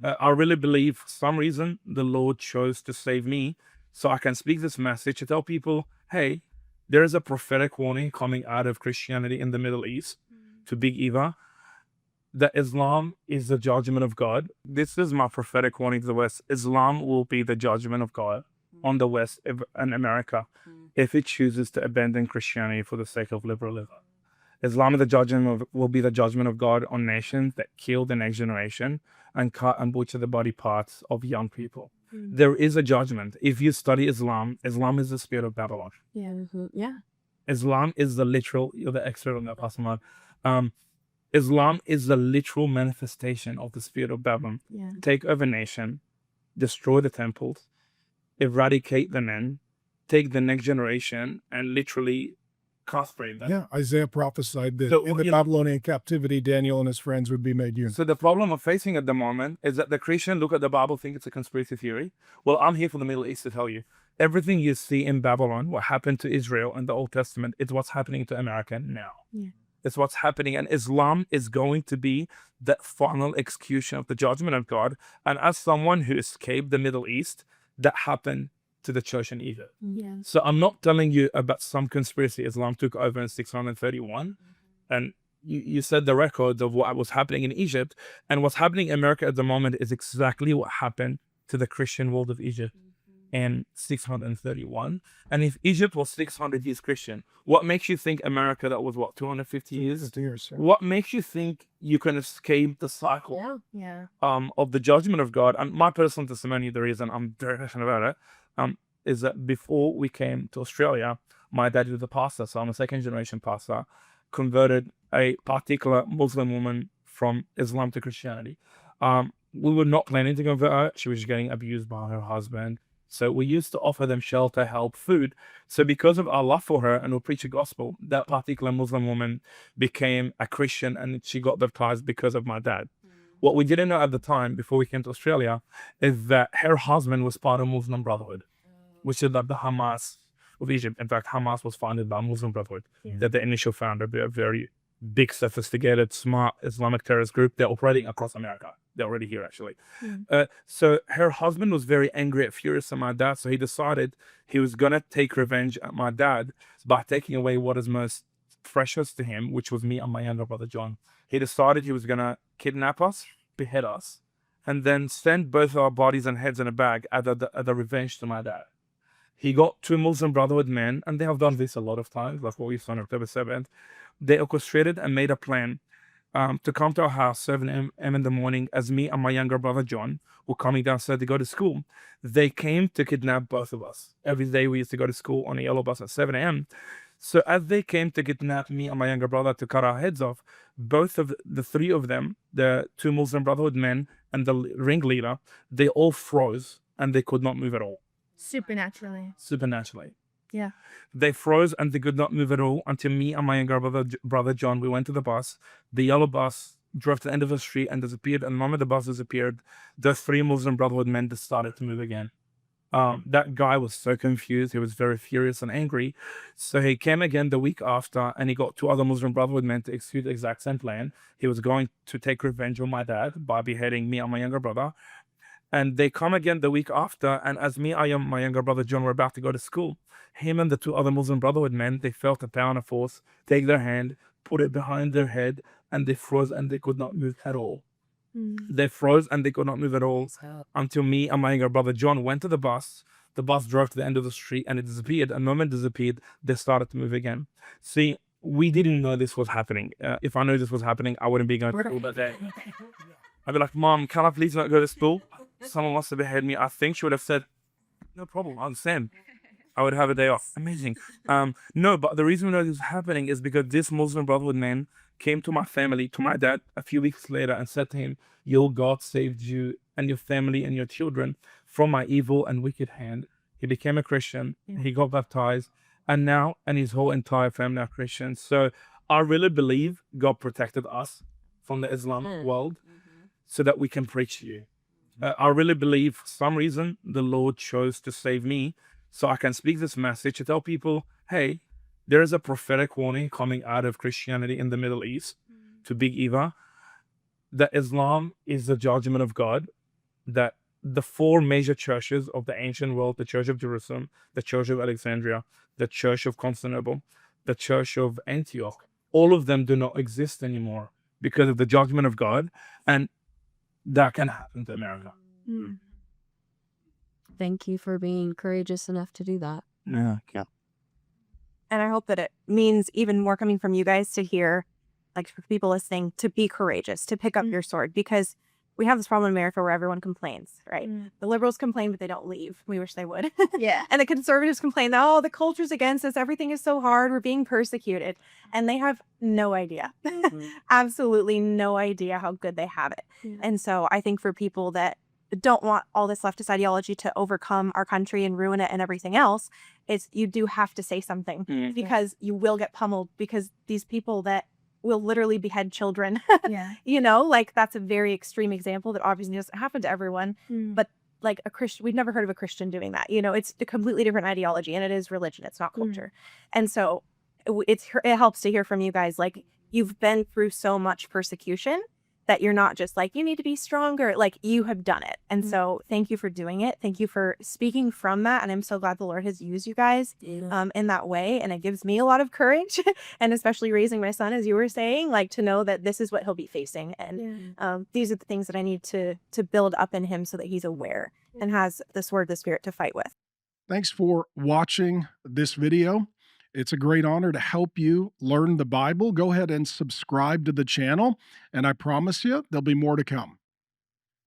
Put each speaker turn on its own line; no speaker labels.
I really believe for some reason the Lord chose to save me so I can speak this message to tell people, hey, there is a prophetic warning coming out of Christianity in the Middle East to Big Eva, that Islam is the judgment of God. This is my prophetic warning to the West. Islam will be the judgment of God on the West and America if it chooses to abandon Christianity for the sake of liberalism. Islam is the will be the judgment of God on nations that kill the next generation and cut and butcher the body parts of young people. There is a judgment. If you study Islam, Islam is the spirit of Babylon.
Yeah.
Islam is the literal, you're the expert on that, Pastor Mark. Islam is the literal manifestation of the spirit of Babylon.
Yeah.
Take over nation, destroy the temples, eradicate the men, take the next generation, and literally castrate them.
Yeah, Isaiah prophesied that
So,
in the
you know-
Babylonian captivity, Daniel and his friends would be made union.
So the problem I'm facing at the moment is that the Christian look at the Bible, think it's a conspiracy theory. Well, I'm here for the Middle East to tell you. Everything you see in Babylon, what happened to Israel in the Old Testament, it's what's happening to America now.
Yeah.
It's what's happening. And Islam is going to be the final execution of the judgment of God. And as someone who escaped the Middle East, that happened to the church in Egypt.
Yeah.
So I'm not telling you about some conspiracy Islam took over in 631. And you said the records of what was happening in Egypt. And what's happening in America at the moment is exactly what happened to the Christian world of Egypt in 631. And if Egypt was 600 years Christian, what makes you think America that was what, 250 years?
50 years, yeah.
What makes you think you can escape the cycle
Yeah.
of the judgment of God? And my personal testimony, the reason I'm very passionate about it, is that before we came to Australia, my dad was a pastor, so I'm a second generation pastor, converted a particular Muslim woman from Islam to Christianity. We were not planning to convert her. She was getting abused by her husband. So we used to offer them shelter, help, food. So because of our love for her and we preach the gospel, that particular Muslim woman became a Christian and she got baptized because of my dad. What we didn't know at the time, before we came to Australia, is that her husband was part of Muslim Brotherhood, which is like the Hamas of Egypt. In fact, Hamas was founded by Muslim Brotherhood. They're the initial founder. They're a very big, sophisticated, smart Islamic terrorist group. They're operating across America. They're already here, actually. So her husband was very angry and furious at my dad. So he decided he was going to take revenge at my dad by taking away what is most precious to him, which was me and my younger brother, John. He decided he was going to kidnap us, behead us, and then send both our bodies and heads in a bag as a revenge to my dad. He got two Muslim Brotherhood men, and they have done this a lot of times, like what we saw on October 7th. They orchestrated and made a plan to come to our house 7 a.m. in the morning as me and my younger brother John were coming downstairs to go to school. They came to kidnap both of us. Every day we used to go to school on a yellow bus at 7 a.m. So as they came to kidnap me and my younger brother to cut our heads off, both of the three of them, the two Muslim Brotherhood men and the ringleader, they all froze and they could not move at all. Supernaturally.
Yeah.
They froze and they could not move at all until me and my younger brother John, we went to the bus. The yellow bus drove to the end of the street and disappeared. And the moment the bus disappeared, the three Muslim Brotherhood men just started to move again. That guy was so confused. He was very furious and angry. So he came again the week after and he got two other Muslim Brotherhood men to execute the exact same plan. He was going to take revenge on my dad by beheading me and my younger brother. And they come again the week after, and as me and my younger brother John were about to go to school, him and the two other Muslim Brotherhood men, they felt a power and a force, take their hand, put it behind their head, and they froze and they could not move at all. They froze and they could not move at all until me and my younger brother John went to the bus. The bus drove to the end of the street and it disappeared. And the moment it disappeared, they started to move again. See, we didn't know this was happening. If I knew this was happening, I wouldn't be going to school that day. I'd be like, Mom, can I please not go to school? Someone must have beheaded me. I think she would have said, no problem, I understand. I would have a day off. Amazing. No, but the reason we know this is happening is because this Muslim Brotherhood man came to my family, to my dad, a few weeks later and said to him, your God saved you and your family and your children from my evil and wicked hand. He became a Christian. He got baptized. And now, and his whole entire family are Christians. So I really believe God protected us from the Islam world so that we can preach to you. I really believe for some reason the Lord chose to save me so I can speak this message to tell people, hey, there is a prophetic warning coming out of Christianity in the Middle East to Big Eva, that Islam is the judgment of God that the four major churches of the ancient world, the Church of Jerusalem, the Church of Alexandria, the Church of Constantinople, the Church of Antioch, all of them do not exist anymore because of the judgment of God. And that can happen to America.
Thank you for being courageous enough to do that.
Yeah.
And I hope that it means even more coming from you guys to hear, like for people listening, to be courageous, to pick up your sword, because we have this problem in America where everyone complains, right? The liberals complain, but they don't leave. We wish they would.
Yeah.
And the conservatives complain that, oh, the culture's against us. Everything is so hard. We're being persecuted. And they have no idea, absolutely no idea how good they have it. And so I think for people that don't want all this leftist ideology to overcome our country and ruin it and everything else, you do have to say something, because you will get pummeled, because these people that will literally behead children, you know, like that's a very extreme example that obviously doesn't happen to everyone, but like a Christian, we've never heard of a Christian doing that. You know, it's a completely different ideology, and it is religion. It's not culture. And so it helps to hear from you guys, like you've been through so much persecution that you're not just like, you need to be stronger, like you have done it. And so thank you for doing it. Thank you for speaking from that. And I'm so glad the Lord has used you guys in that way. And it gives me a lot of courage, and especially raising my son, as you were saying, like to know that this is what he'll be facing. And these are the things that I need to build up in him so that he's aware and has the sword of the Spirit to fight with.
Thanks for watching this video. It's a great honor to help you learn the Bible. Go ahead and subscribe to the channel, and I promise you there'll be more to come.